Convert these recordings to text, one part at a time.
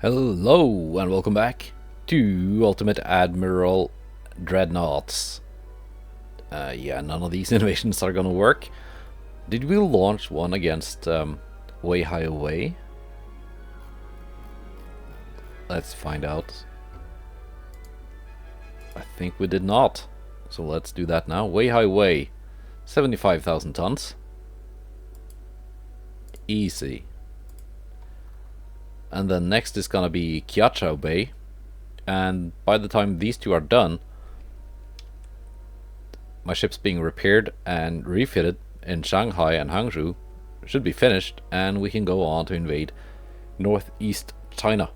Hello and welcome back to Ultimate Admiral Dreadnoughts. Yeah, none of these innovations are gonna work. Did we launch one against Way High Away? Let's find out. I think we did not. So let's do that now. Way High Way, 75,000 tons. Easy. And then next is gonna be Kiachao Bay. And by the time these two are done, my ship's being repaired and refitted in Shanghai and Hangzhou should be finished, and we can go on to invade northeast China.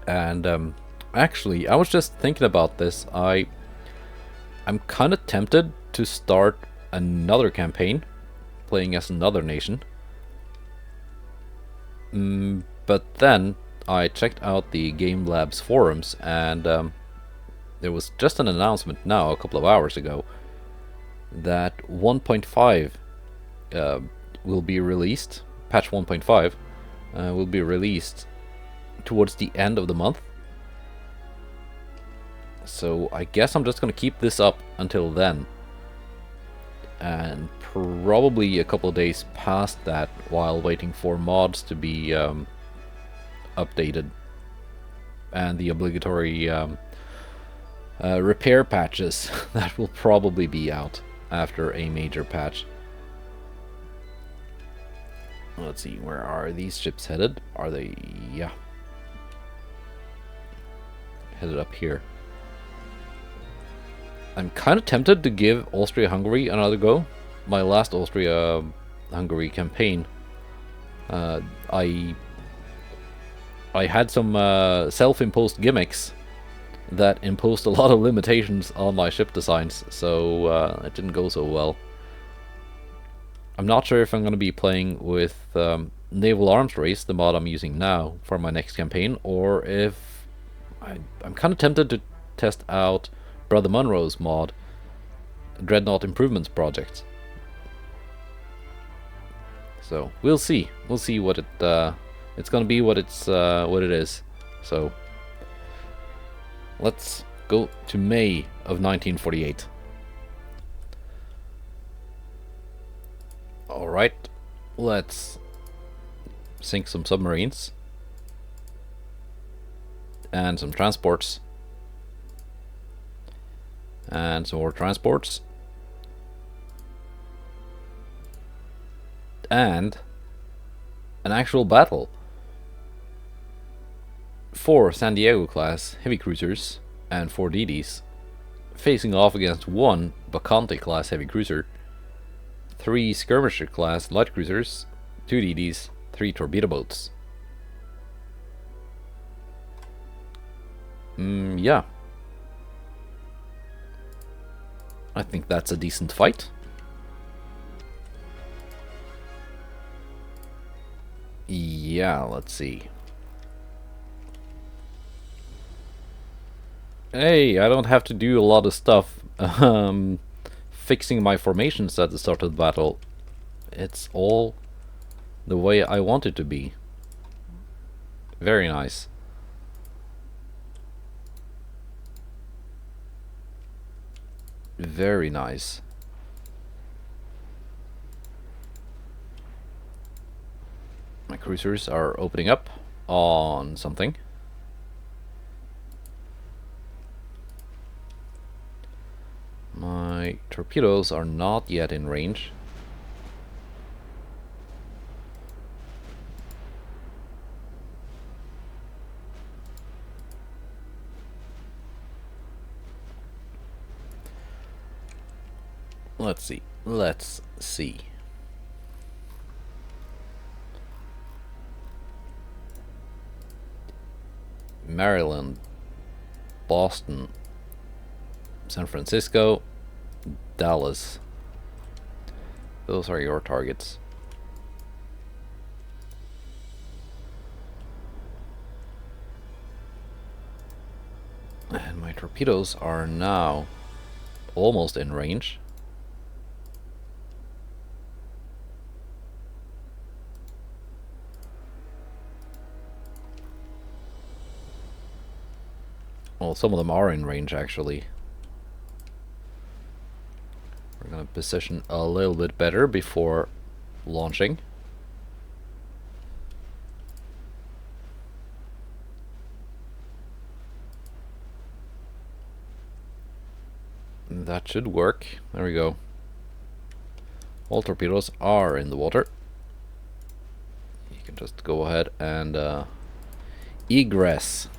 And actually, I was just thinking about this. I'm kind of tempted to start another campaign, playing as another nation. But then I checked out the Game Labs forums, and there was just an announcement now, a couple of hours ago, that 1.5 will be released. Patch 1.5 will be released towards the end of the month. So I guess I'm just gonna keep this up until then, and probably a couple of days past that while waiting for mods to be updated and the obligatory repair patches that will probably be out after a major patch. Let's see, where are these ships headed? Are they... yeah. Headed up here. I'm kind of tempted to give Austria-Hungary another go. My last Austria-Hungary campaign, I had some self-imposed gimmicks that imposed a lot of limitations on my ship designs, so it didn't go so well. I'm not sure if I'm going to be playing with Naval Arms Race, the mod I'm using now, for my next campaign, or if... I'm kind of tempted to test out BrotherMunro's mod, Dreadnought Improvements Project. So we'll see. We'll see what it's gonna be. What it is. So let's go to May of 1948. All right, let's sink some submarines and some transports. And some more transports. And an actual battle. 4 San Diego class heavy cruisers and 4 DDs facing off against 1 Bacante class heavy cruiser, 3 skirmisher class light cruisers, 2 DDs, 3 torpedo boats. Yeah. I think that's a decent fight. Yeah, let's see. Hey, I don't have to do a lot of stuff fixing my formations at the start of the battle. It's all the way I want it to be. Very nice. Very nice. My cruisers are opening up on something. My torpedoes are not yet in range. Let's see. Let's see. Maryland, Boston, San Francisco, Dallas. Those are your targets. And my torpedoes are now almost in range. Well, some of them are in range, actually. We're going to position a little bit better before launching. That should work. There we go. All torpedoes are in the water. You can just go ahead and egress.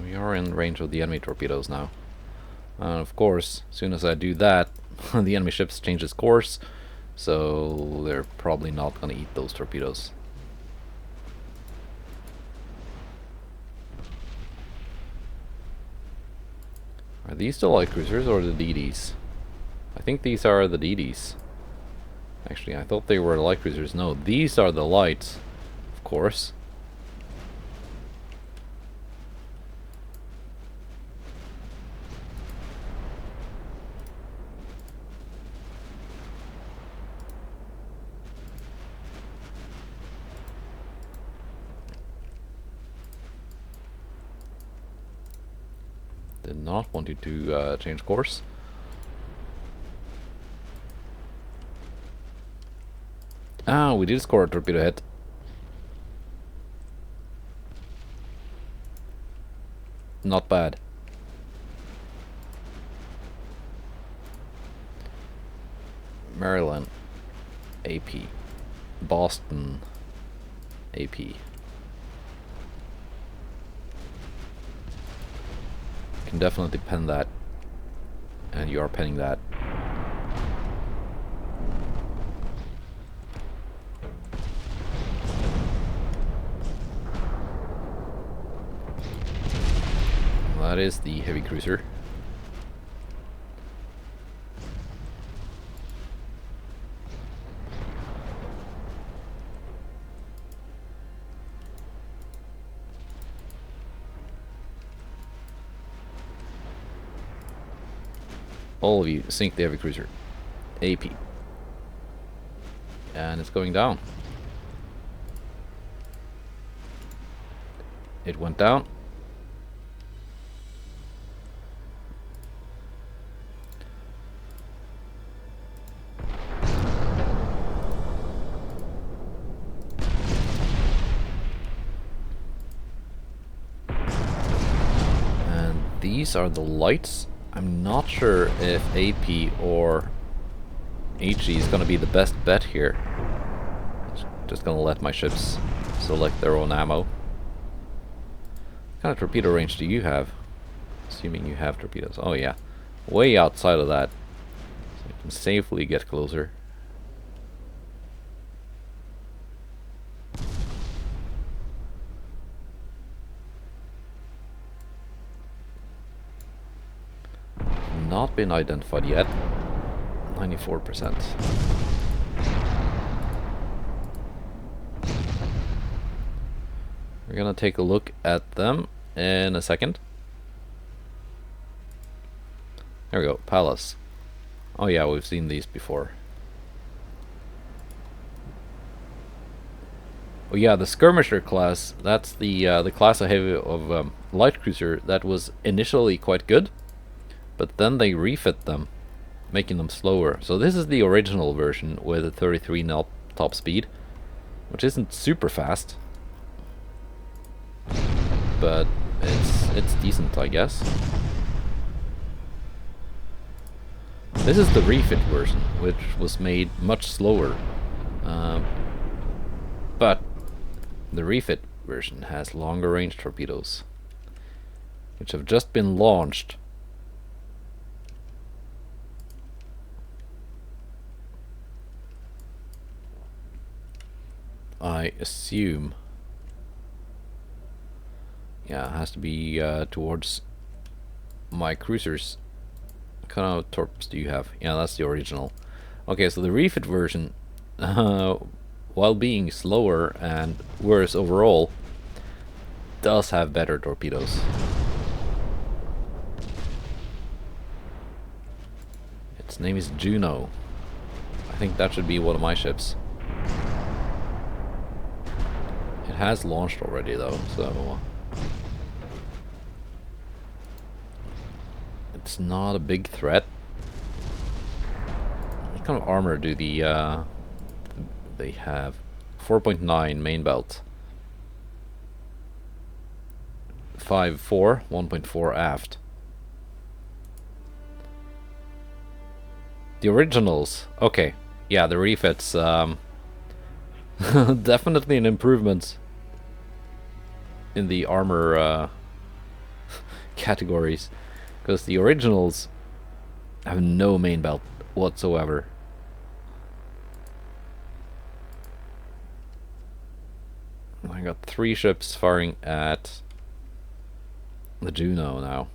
We are in range of the enemy torpedoes now. And of course, as soon as I do that, the enemy ships changes course, so they're probably not going to eat those torpedoes. Are these the light cruisers or the DDs? I think these are the DDs. Actually, I thought they were light cruisers. No, these are the lights, of course. Did not want you to change course. Ah, we did score a torpedo hit. Not bad. Maryland, AP. Boston, AP. Can definitely pen that, and you are penning that. That is the heavy cruiser. All of you sink the heavy cruiser. AP. And it's going down. It went down. And these are the lights. I'm not sure if AP or HE is going to be the best bet here. Just going to let my ships select their own ammo. What kind of torpedo range do you have? Assuming you have torpedoes. Oh yeah, way outside of that. So you can safely get closer. Not been identified yet. 94%. We're gonna take a look at them in a second. There we go, Palace. Oh yeah, we've seen these before. Oh yeah, the skirmisher class. That's the class of light cruiser that was initially quite good. But then they refit them, making them slower. So this is the original version with a 33 knot top speed, which isn't super fast, but it's decent, I guess. This is the refit version, which was made much slower, but the refit version has longer range torpedoes, which have just been launched. I assume. Yeah, it has to be towards my cruisers. What kind of torps do you have? Yeah, that's the original. Okay, so the refit version, while being slower and worse overall, does have better torpedoes. Its name is Juno. I think that should be one of my ships. It has launched already though, so it's not a big threat. What kind of armor do they have? 4.9 main belt. 5.4, 1.4 aft. The originals, okay, yeah, the refits, definitely an improvement in the armor categories, because the originals have no main belt whatsoever. I got 3 ships firing at the Juno now.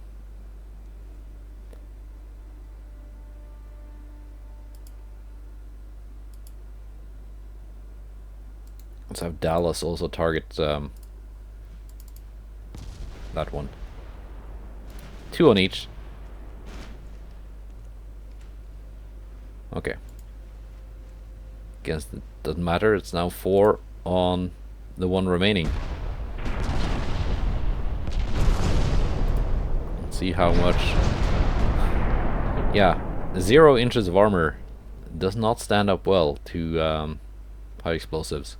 Let's have Dallas also target that one. 2 on each. Okay. Guess it doesn't matter. It's now 4 on the one remaining. Let's see how much. Yeah, 0 inches of armor does not stand up well to high explosives.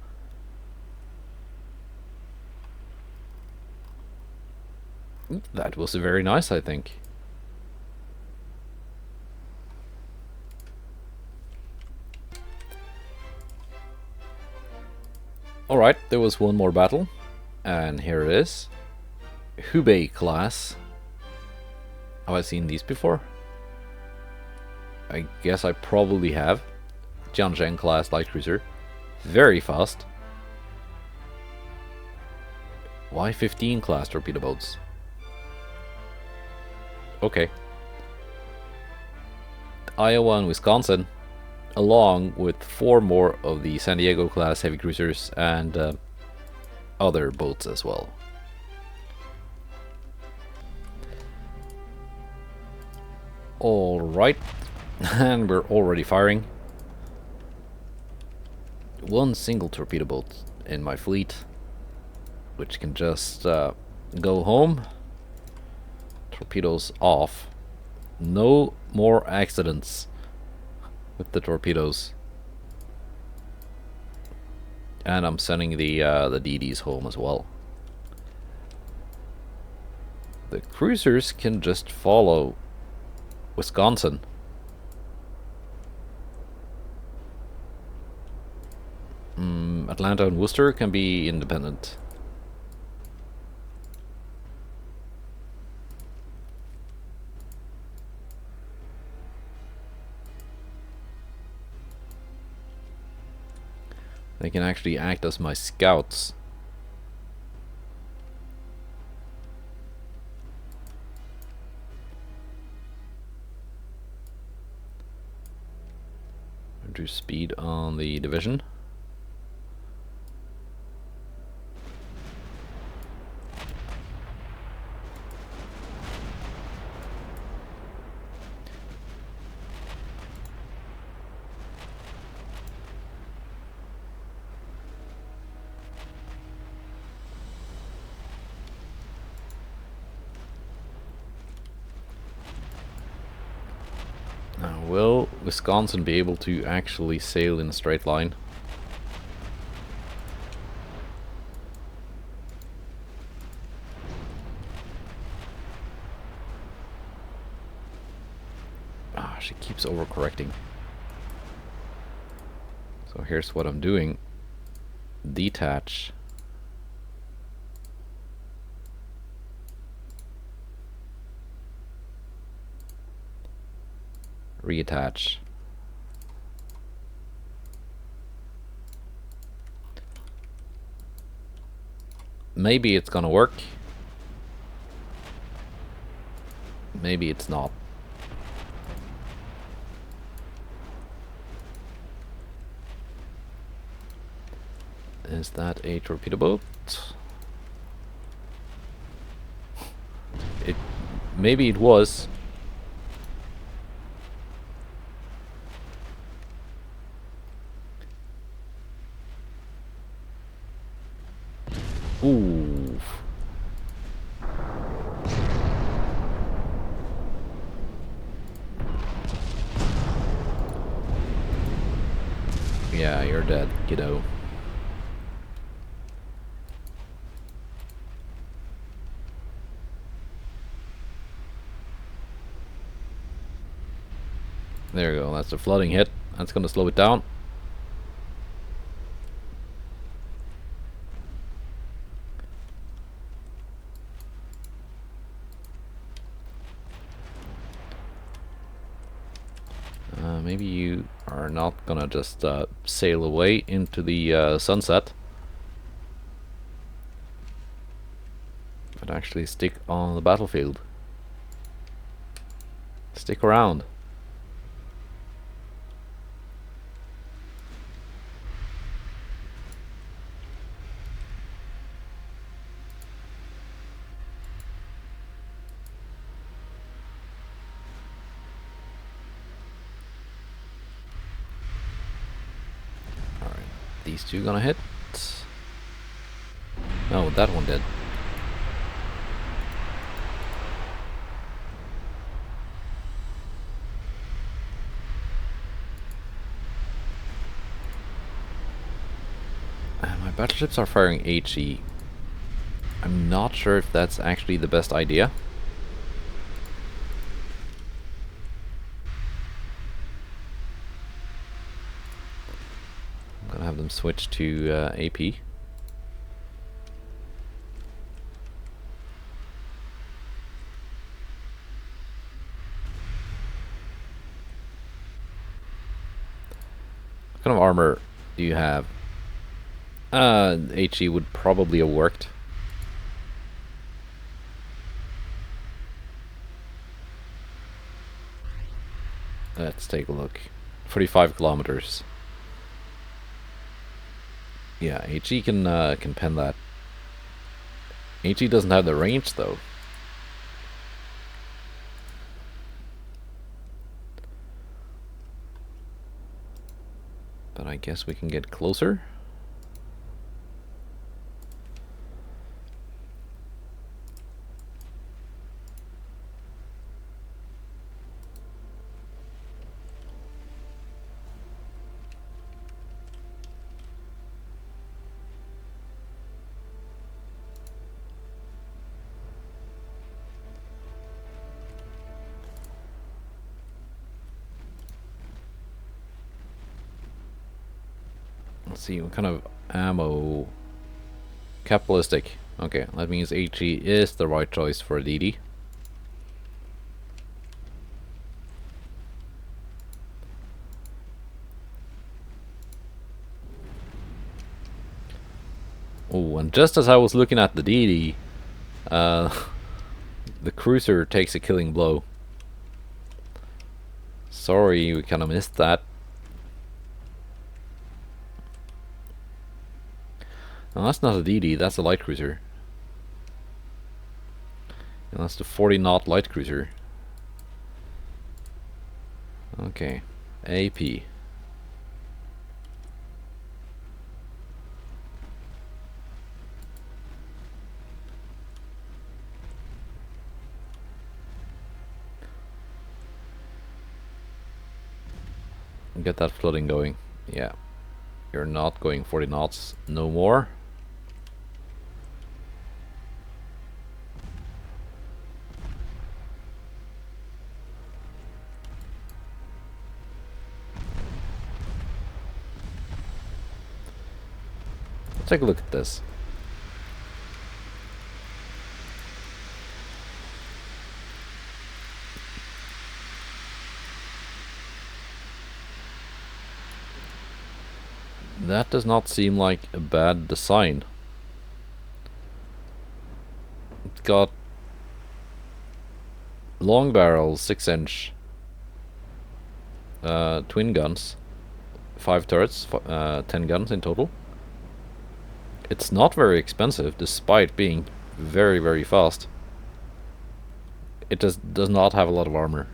That was very nice, I think. Alright, there was one more battle, and here it is. Hubei class. Have I seen these before? I guess I probably have. Jianzheng class light cruiser. Very fast. Y-15 class torpedo boats. Okay. Iowa and Wisconsin, along with 4 more of the San Diego class heavy cruisers and other boats as well. Alright, and we're already firing. 1 single torpedo boat in my fleet, which can just go home. Torpedoes off. No more accidents with the torpedoes. And I'm sending the DDs home as well. The cruisers can just follow Wisconsin. Atlanta and Worcester can be independent. They can actually act as my scouts. Reduce speed on the division. Now, will Wisconsin be able to actually sail in a straight line? Ah, she keeps overcorrecting. So here's what I'm doing. Detach. Reattach. Maybe it's gonna work. Maybe it's not. Is that a torpedo boat? Maybe it was. Ooh. Yeah, you're dead, kiddo. There you go, that's a flooding hit. That's gonna slow it down. Maybe you are not gonna just sail away into the sunset, but actually stick on the battlefield. Stick around. Alright, these two gonna hit. Oh, that one did. My battleships are firing HE. I'm not sure if that's actually the best idea. I'm gonna have them switch to AP. What kind of armor do you have? HE would probably have worked. Let's take a look. 45 kilometers. Yeah, HE can pen that. HE doesn't have the range though. But I guess we can get closer. Let's see what kind of ammo. Capitalistic. Okay, that means HE is the right choice for DD. Oh, and just as I was looking at the DD, the cruiser takes a killing blow. Sorry, we kind of missed that. No, that's not a DD, that's a light cruiser. And that's the 40 knot light cruiser. Okay, AP. Get that flooding going. Yeah. You're not going 40 knots no more. Let's take a look at this. That does not seem like a bad design. It's got long barrels, 6-inch, twin guns, 5 turrets, 10 guns in total. It's not very expensive, despite being very, very fast. It does not have a lot of armor.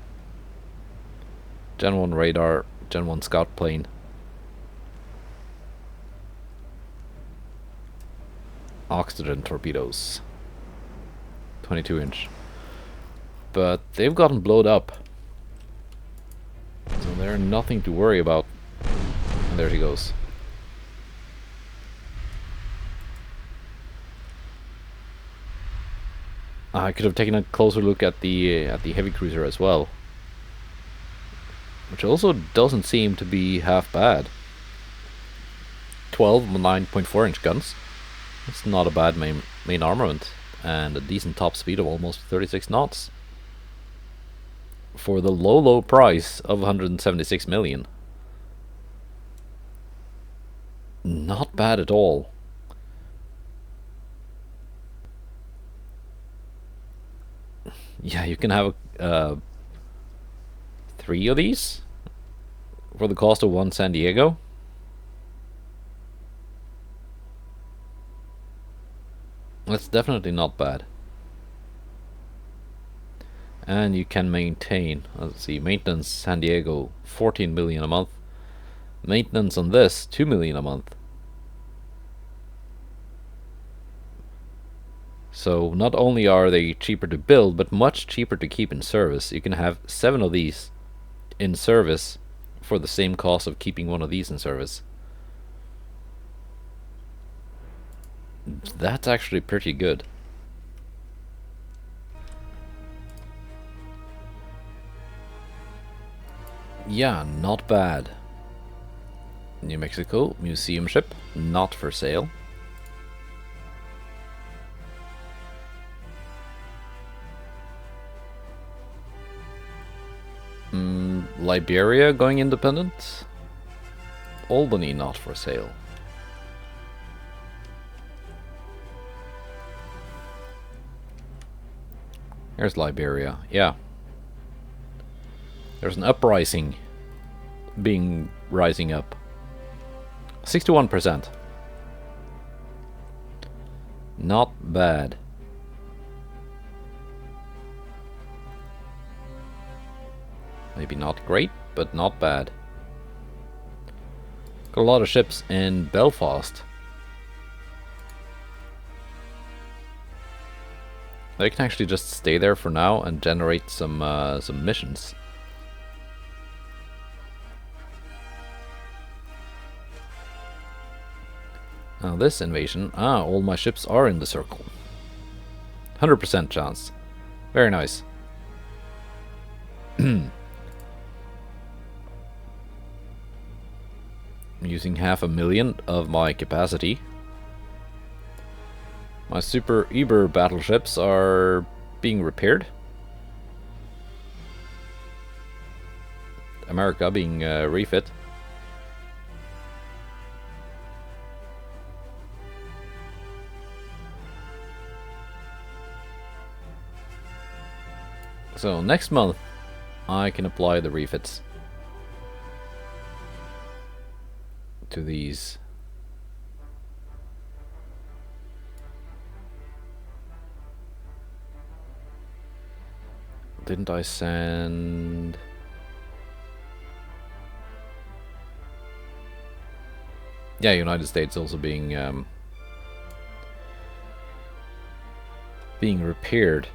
Gen 1 radar, Gen 1 scout plane. oxygen torpedoes. 22-inch. But they've gotten blowed up. So they're nothing to worry about. And there she goes. I could have taken a closer look at the heavy cruiser as well, which also doesn't seem to be half bad. 12 9.4-inch guns. It's not a bad main armament, and a decent top speed of almost 36 knots for the low price of 176 million. Not bad at all. Yeah, you can have 3 of these for the cost of 1 San Diego. That's definitely not bad. And you can maintain, let's see, maintenance San Diego 14 million a month. Maintenance on this 2 million a month. So not only are they cheaper to build, but much cheaper to keep in service. You can have 7 of these in service for the same cost of keeping 1 of these in service. That's actually pretty good. Yeah, not bad. New Mexico museum ship, not for sale. Liberia going independent. Albany not for sale. Here's Liberia. Yeah. There's an uprising rising up. 61%. Not bad. Maybe not great, but not bad. Got a lot of ships in Belfast. They can actually just stay there for now and generate some missions. Now this invasion, all my ships are in the circle. 100% chance. Very nice. I'm using 500,000 of my capacity. My Super Uber battleships are being repaired. America being refit. So next month I can apply the refits to these. Didn't I send... Yeah, United States also being repaired.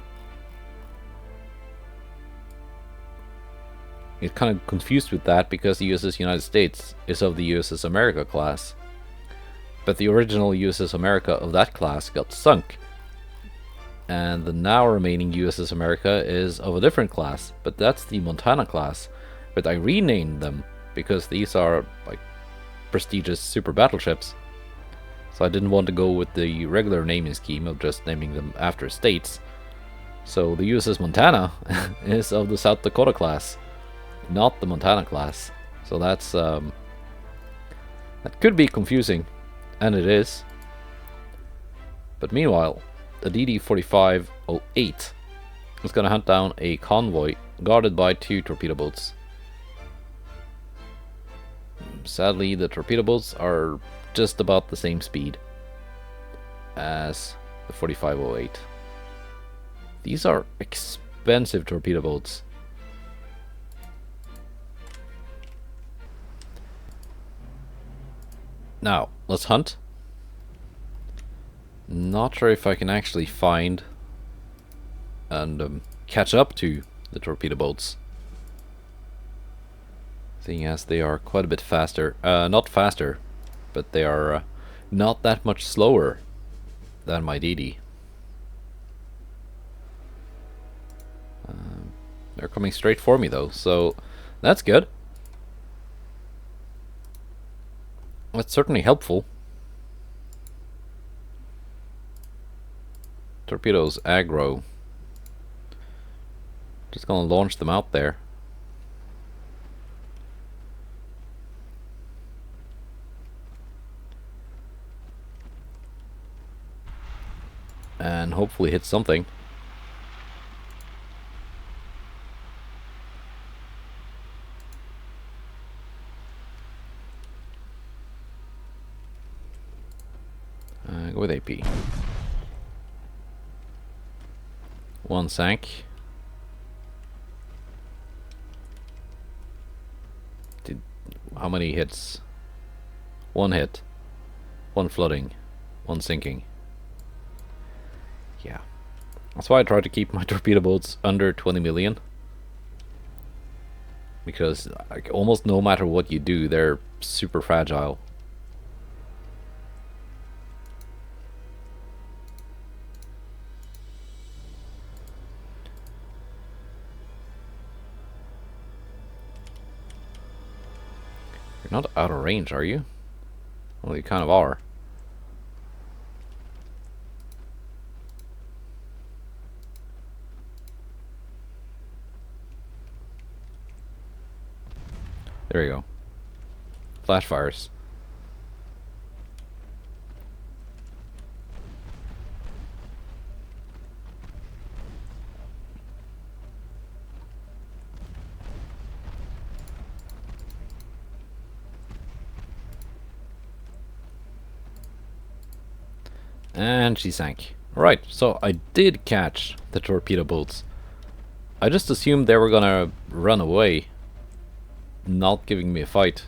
Get kind of confused with that because the USS United States is of the USS America class, but the original USS America of that class got sunk, and the now remaining USS America is of a different class, but that's the Montana class. But I renamed them because these are like prestigious super battleships, so I didn't want to go with the regular naming scheme of just naming them after states. So the USS Montana is of the South Dakota class, not the Montana class. So that's that could be confusing, and it is. But meanwhile, the DD-4508 is going to hunt down a convoy guarded by 2 torpedo boats. Sadly, the torpedo boats are just about the same speed as the 4508. These are expensive torpedo boats. Now, let's hunt. Not sure if I can actually find and catch up to the torpedo boats, seeing as they are quite a bit faster. Not faster, but they are not that much slower than my DD. They're coming straight for me though, so that's good. That's certainly helpful. Torpedoes aggro. Just gonna launch them out there. And hopefully hit something. Go with AP. One sank. How many hits? One hit. One flooding. One sinking. Yeah. That's why I try to keep my torpedo boats under 20 million. Because like, almost no matter what you do, they're super fragile. You're not out of range, are you? Well, you kind of are. There you go. Flash fires. And she sank. Right, so I did catch the torpedo boats. I just assumed they were gonna run away, not giving me a fight.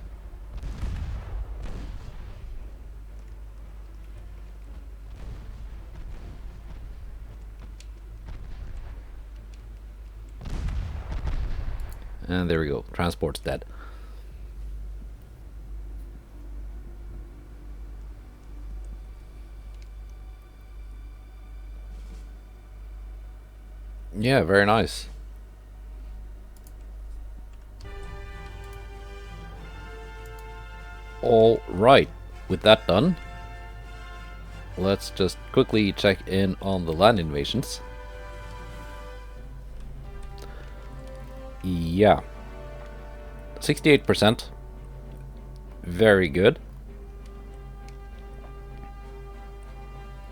And there we go, transport's dead. Yeah, very nice. All right, with that done, let's just quickly check in on the land invasions. Yeah, 68%. Very good.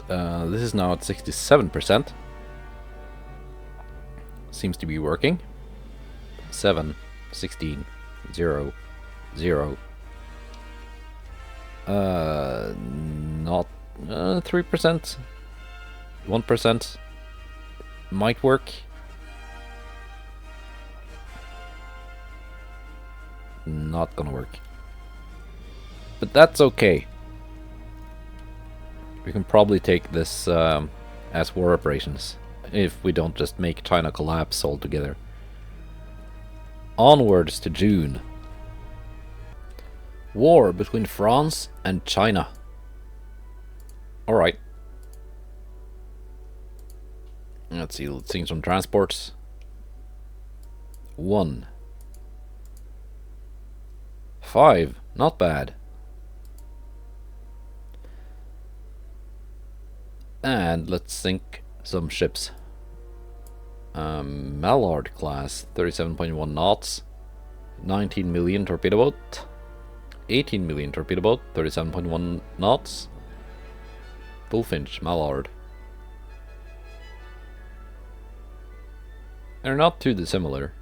This is now at 67%. Seems to be working. 7, 16, 0, 0. Not 3%. 1% might work. Not gonna work. But that's okay. We can probably take this as war operations if we don't just make China collapse altogether. Onwards to June. War between France and China. Alright. Let's see some transports. 1. 5. Not bad. And let's sink some ships. Mallard class, 37.1 knots, 19 million torpedo boat, 18 million torpedo boat, 37.1 knots, Bullfinch, Mallard. They're not too dissimilar.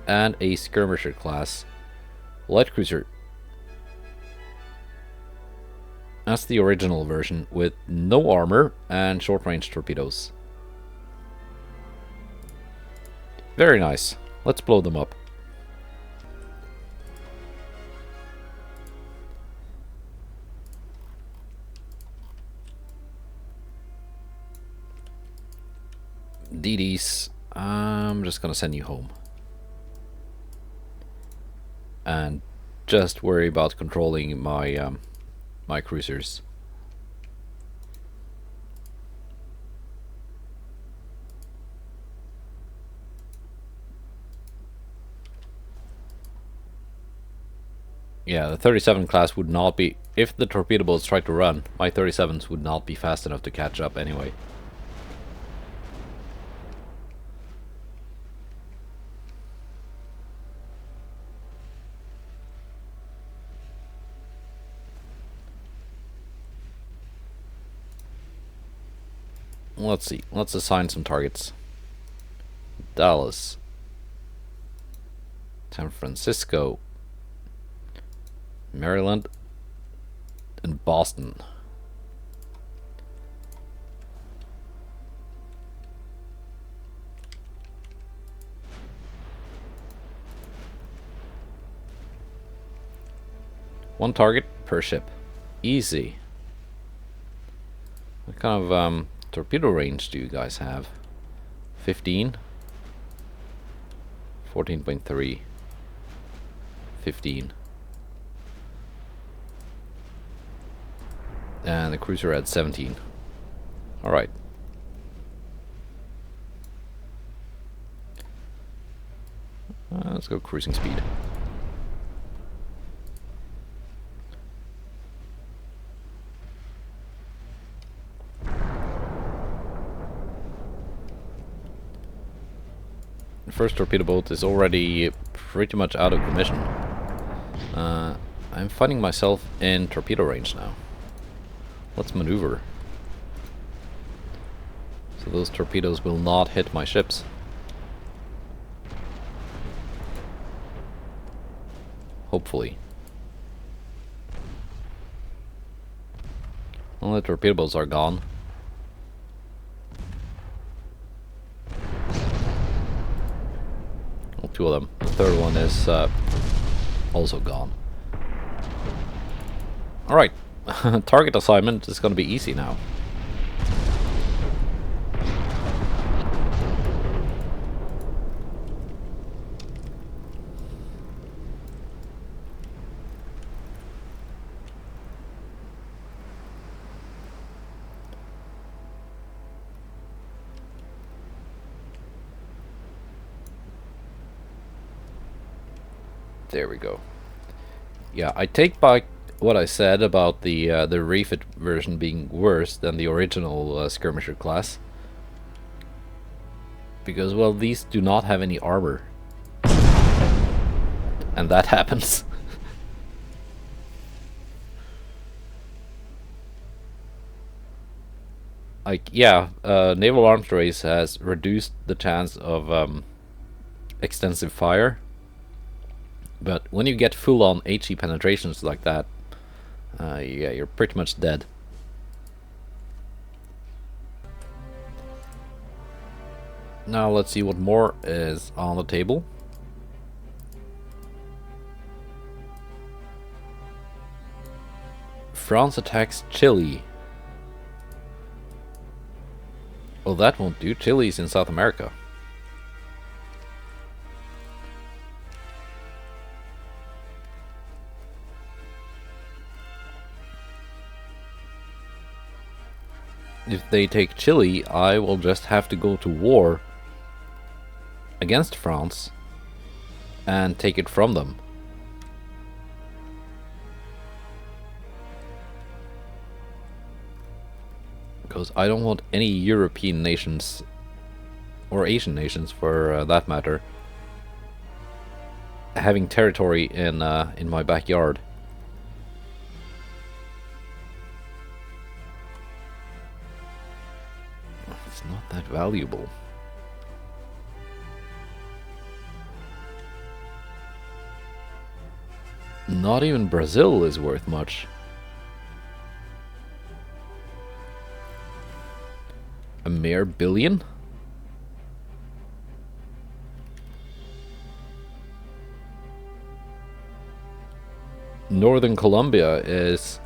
And a skirmisher class, light cruiser. That's the original version with no armor and short-range torpedoes. Very nice. Let's blow them up. DDs, I'm just gonna send you home. And just worry about controlling my my cruisers. Yeah, the 37 class would not be... If the torpedo boats tried to run, my 37s would not be fast enough to catch up anyway. Let's see. Let's assign some targets. Dallas. San Francisco. Maryland. And Boston. One target per ship. Easy. What kind of torpedo range do you guys have? 15? 14.3. 15. And the cruiser had 17. Alright. Let's go cruising speed. The first torpedo boat is already pretty much out of commission. I'm finding myself in torpedo range now. Let's maneuver. So those torpedoes will not hit my ships. Hopefully. All the torpedo boats are gone. Well, two of them. The third one is also gone. Alright. Target assignment is going to be easy now. There we go. Yeah, I take back what I said about the refit version being worse than the original skirmisher class, because, well, these do not have any armor, and that happens. Like, yeah, naval arms race has reduced the chance of extensive fire, but when you get full-on HE penetrations like that, yeah, you're pretty much dead. Now let's see what more is on the table. France attacks Chile. Well, that won't do. Chile's in South America. If they take Chile, I will just have to go to war against France and take it from them. Because I don't want any European nations, or Asian nations for that matter, having territory in my backyard. It's not that valuable. Not even Brazil is worth much. A mere billion? Northern Colombia is...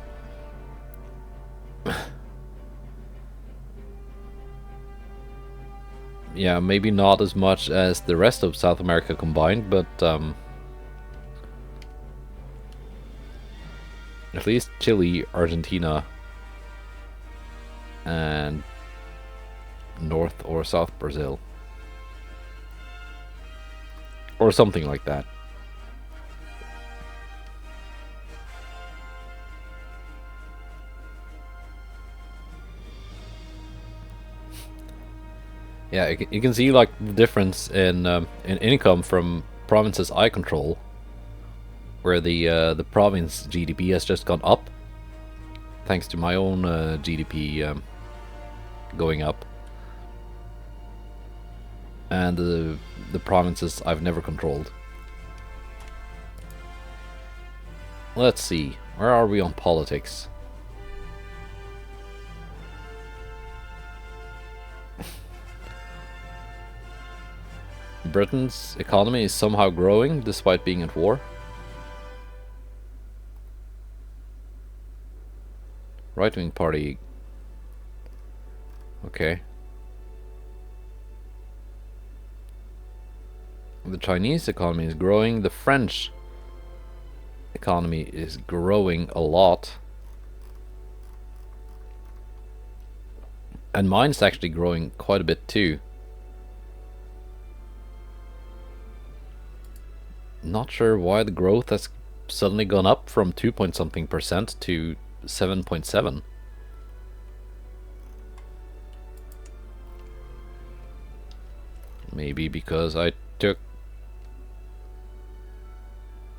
Yeah, maybe not as much as the rest of South America combined, but at least Chile, Argentina, and North or South Brazil. Or something like that. Yeah, you can see like the difference in income from provinces I control, where the province GDP has just gone up, thanks to my own GDP going up, and the provinces I've never controlled. Let's see, where are we on politics? Britain's economy is somehow growing despite being at war. Right-wing party. Okay. The Chinese economy is growing. The French economy is growing a lot. And mine's actually growing quite a bit too. Not sure why the growth has suddenly gone up from 2 point something percent to 7.7. Maybe because I took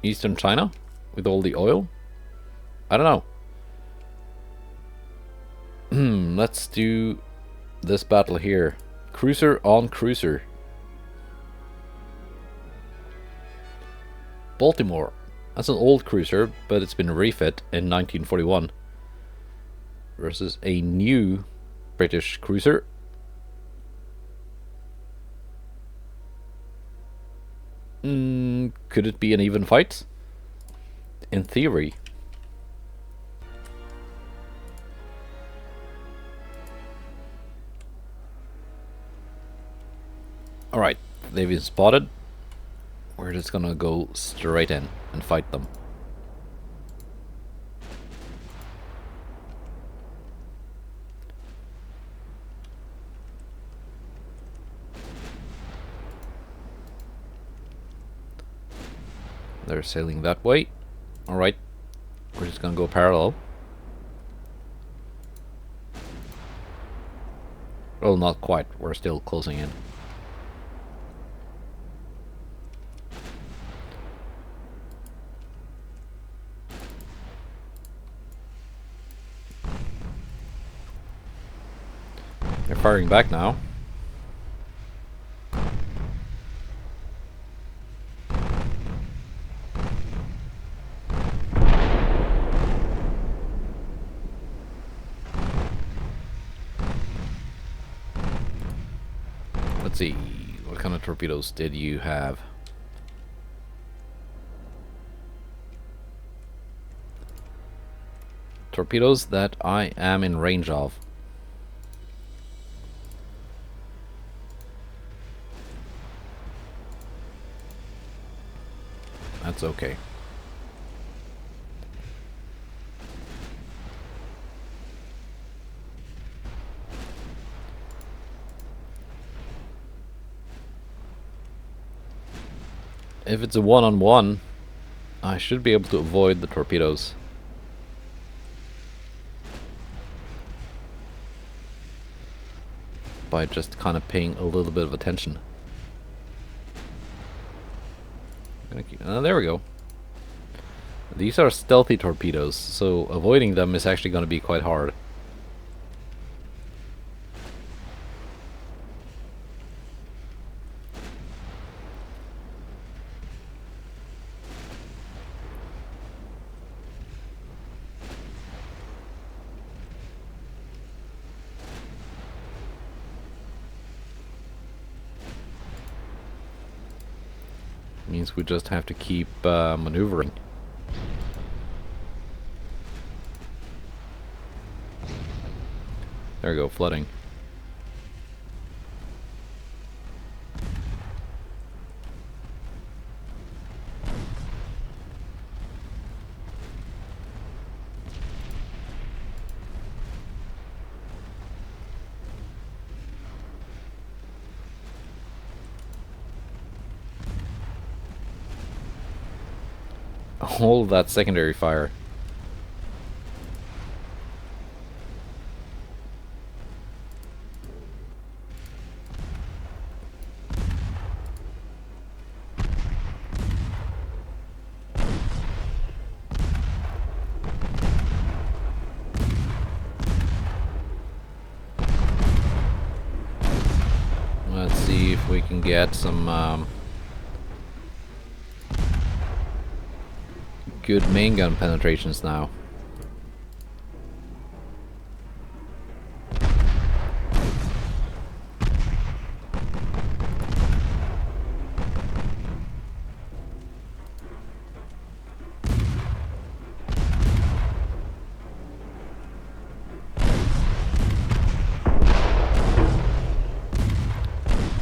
Eastern China with all the oil? I don't know. Let's do this battle here. Cruiser on cruiser. Baltimore. That's an old cruiser, but it's been refit in 1941. Versus a new British cruiser. Could it be an even fight? In theory. Alright, they've been spotted. We're just gonna go straight in and fight them. They're sailing that way. Alright, we're just gonna go parallel. Well, not quite, we're still closing in. They're firing back now. Let's see, what kind of torpedoes did you have? Torpedoes that I am in range of. That's okay. If it's a one-on-one, I should be able to avoid the torpedoes. By just kind of paying a little bit of attention. There we go. These are stealthy torpedoes, so avoiding them is actually going to be quite hard. Means we just have to keep maneuvering. There we go, flooding. All that secondary fire. Let's see if we can get some good main gun penetrations now.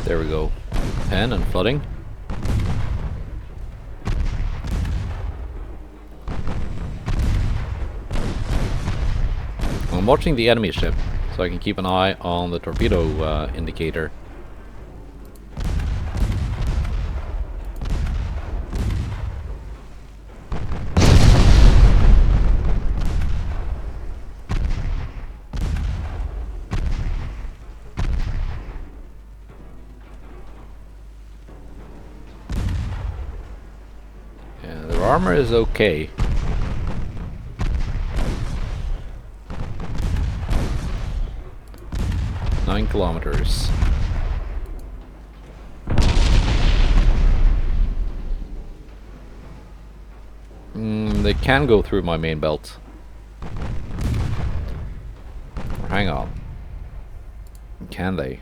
There we go. Pen and flooding. I'm watching the enemy ship, so I can keep an eye on the torpedo indicator. Yeah, their armor is okay. Nine kilometers. They can go through my main belt. Hang on. Can they?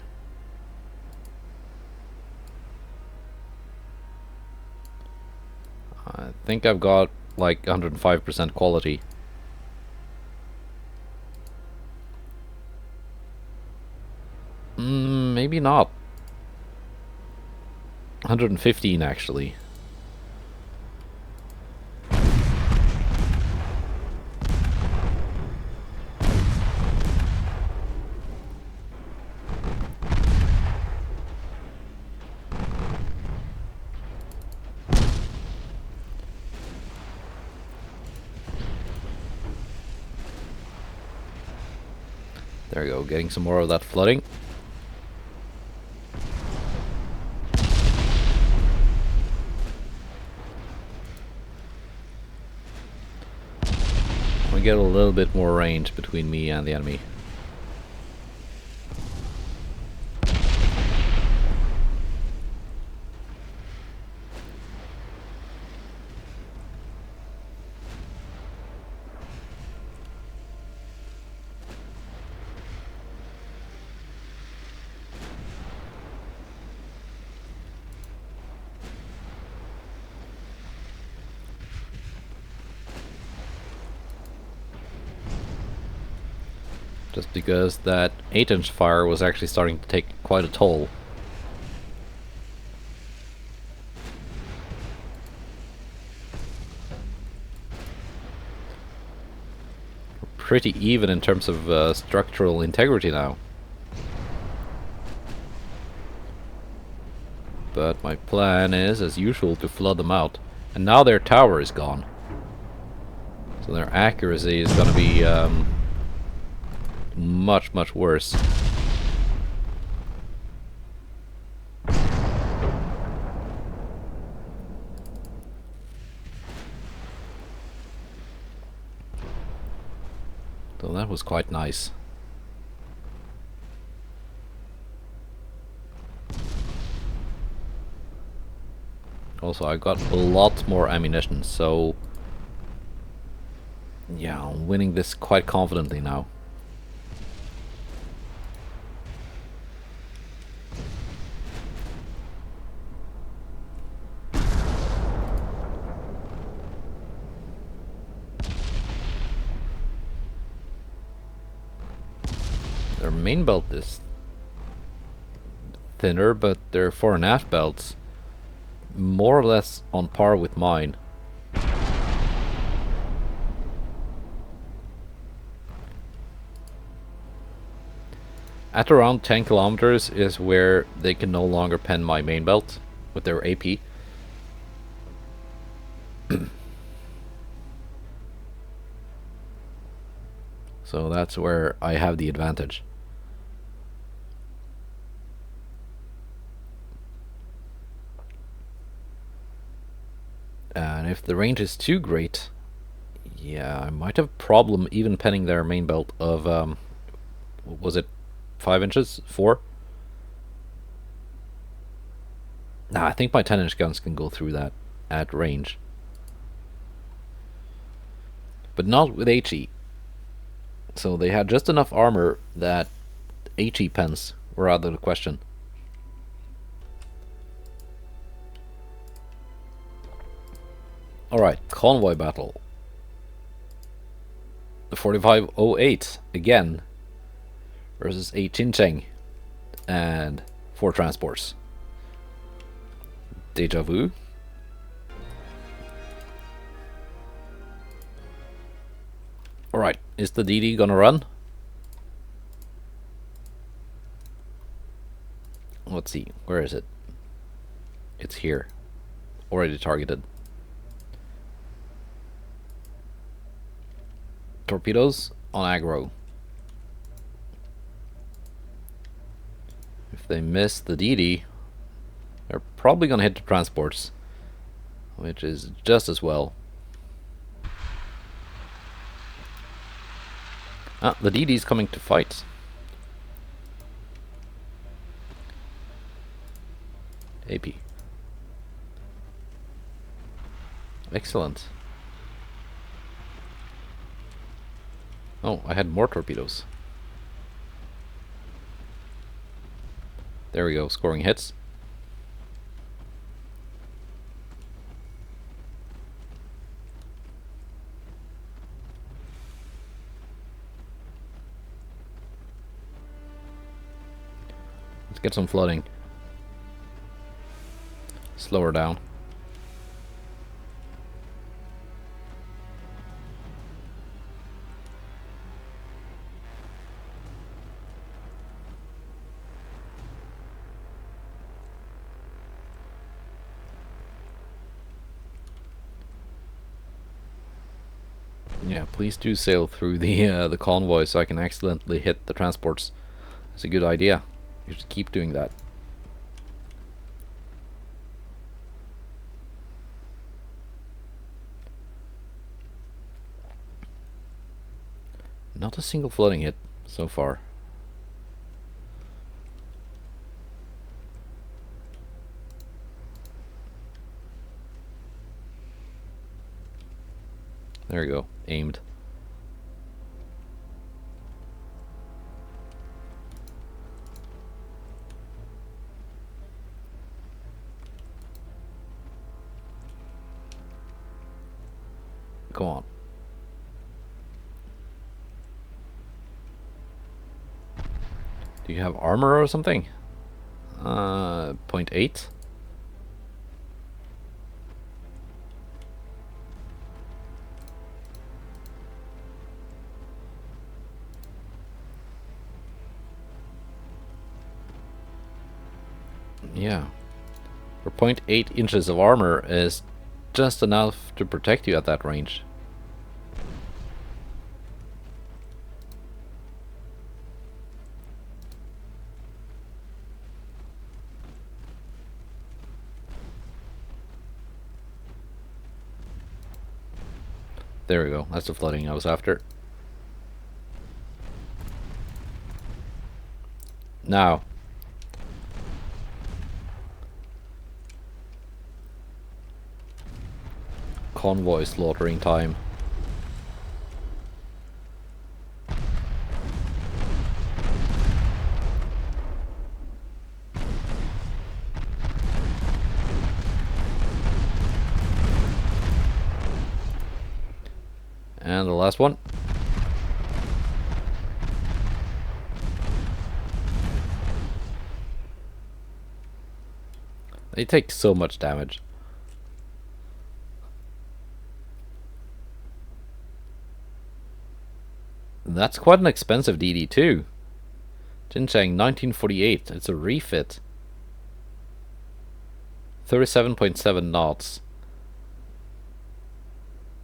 I think I've got like 105% quality. Maybe not. 115 actually. There we go, getting some more of that flooding. We get a little bit more range between me and the enemy. Just because that 8-inch fire was actually starting to take quite a toll. We're pretty even in terms of structural integrity now. But my plan is, as usual, to flood them out. And now their tower is gone. So their accuracy is gonna be much, much worse. So that was quite nice. Also, I got a lot more ammunition, so yeah, I'm winning this quite confidently now. Their main belt is thinner, but their fore and aft belts more or less on par with mine. At around 10 kilometers is where they can no longer pen my main belt with their AP. So that's where I have the advantage. And if the range is too great, yeah, I might have a problem even penning their main belt of, what was it, 5 inches? 4? Nah, I think my 10-inch guns can go through that at range. But not with HE. So they had just enough armor that HE pens were out of the question. Alright, convoy battle. The 4508 again versus a Chincheng and 4 transports. Deja vu. Alright, is the DD gonna run? Let's see, where is it? It's here. Already targeted. Torpedoes on aggro. If they miss the DD, they're probably gonna hit the transports, which is just as well. Ah, the DD's coming to fight. AP. Excellent. Oh, I had more torpedoes. There we go, scoring hits. Let's get some flooding. Slow her down. Yeah, please do sail through the convoy so I can accidentally hit the transports. That's a good idea. You should keep doing that. Not a single flooding hit so far. There we go, aimed. Go on. Do you have armor or something? 0.8? Yeah. For 0.8 inches of armor is just enough to protect you at that range. There we go, that's the flooding I was after. Now. Convoy slaughtering time. And the last one. They take so much damage. That's quite an expensive DD too. Jincheng 1948. It's a refit. 37.7 knots.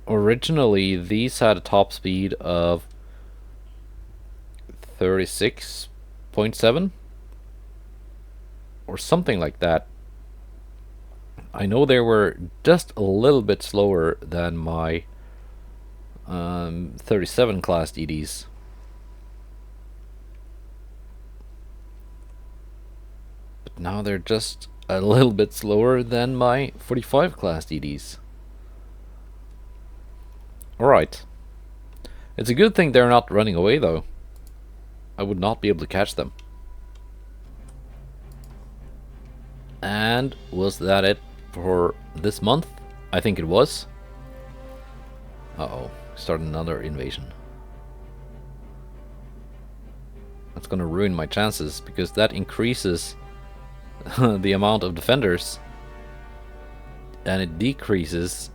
Originally, these had a top speed of 36.7 or something like that. I know they were just a little bit slower than my 37 class DDs. But now they're just a little bit slower than my 45 class DDs. Alright. It's a good thing they're not running away though. I would not be able to catch them. And was that it for this month? I think it was. Uh-oh. Started another invasion. That's gonna ruin my chances, because that increases the amount of defenders. And it decreases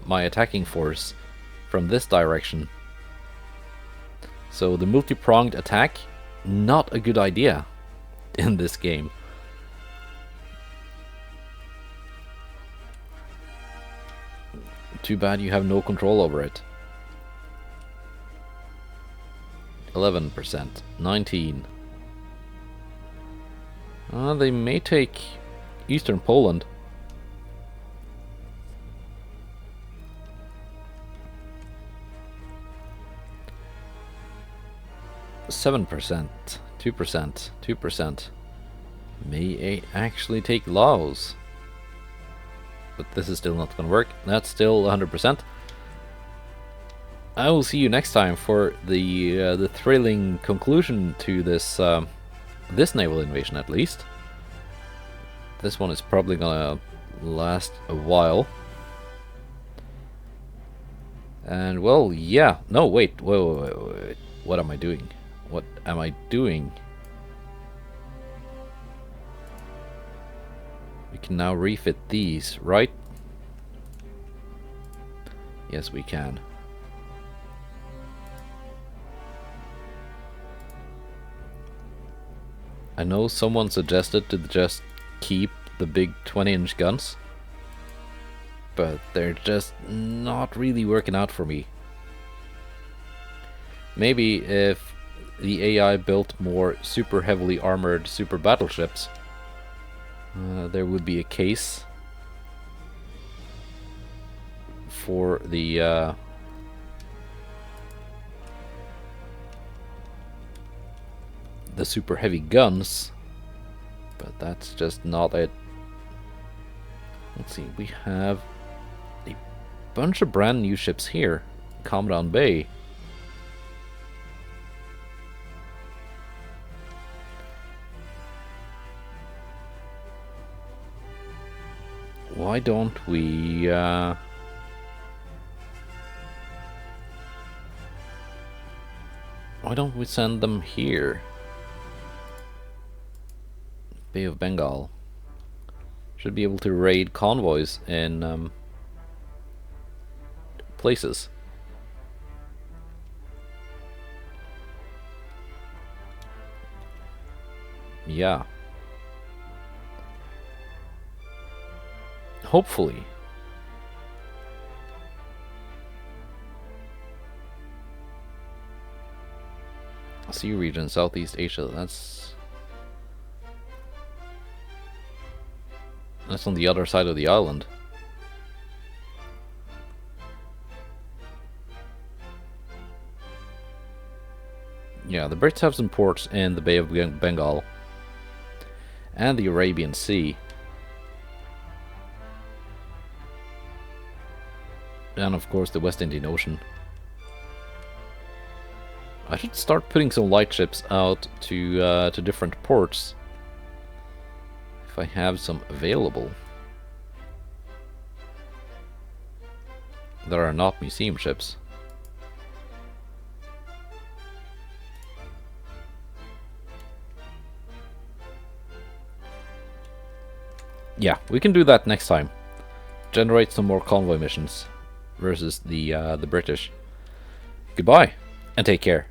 my attacking force from this direction. So the multi-pronged attack, not a good idea in this game. Too bad you have no control over it. 11%, 19. They may take Eastern Poland. %, 2%, 2%. May actually take Laos. But this is still not going to work. That's still 100%. I will see you next time for the thrilling conclusion to this this naval invasion, at least. This one is probably gonna last a while. And well, yeah. No, wait. Wait. What am I doing? What am I doing? We can now refit these, right? Yes, we can. I know someone suggested to just keep the big 20-inch guns, but they're just not really working out for me. Maybe if the AI built more super heavily armored super battleships, there would be a case for the super heavy guns, but that's just not it. Let's see, we have a bunch of brand new ships here. Commandant Bay. Why don't we send them here? Bay of Bengal. Should be able to raid convoys in places. Yeah. Hopefully. Sea region, Southeast Asia, that's on the other side of the island. Yeah, the Brits have some ports in the Bay of Bengal and the Arabian Sea. And of course the West Indian Ocean. I should start putting some light ships out to different ports if I have some available that are not museum ships. Yeah, we can do that next time. Generate some more convoy missions versus the British. Goodbye and take care.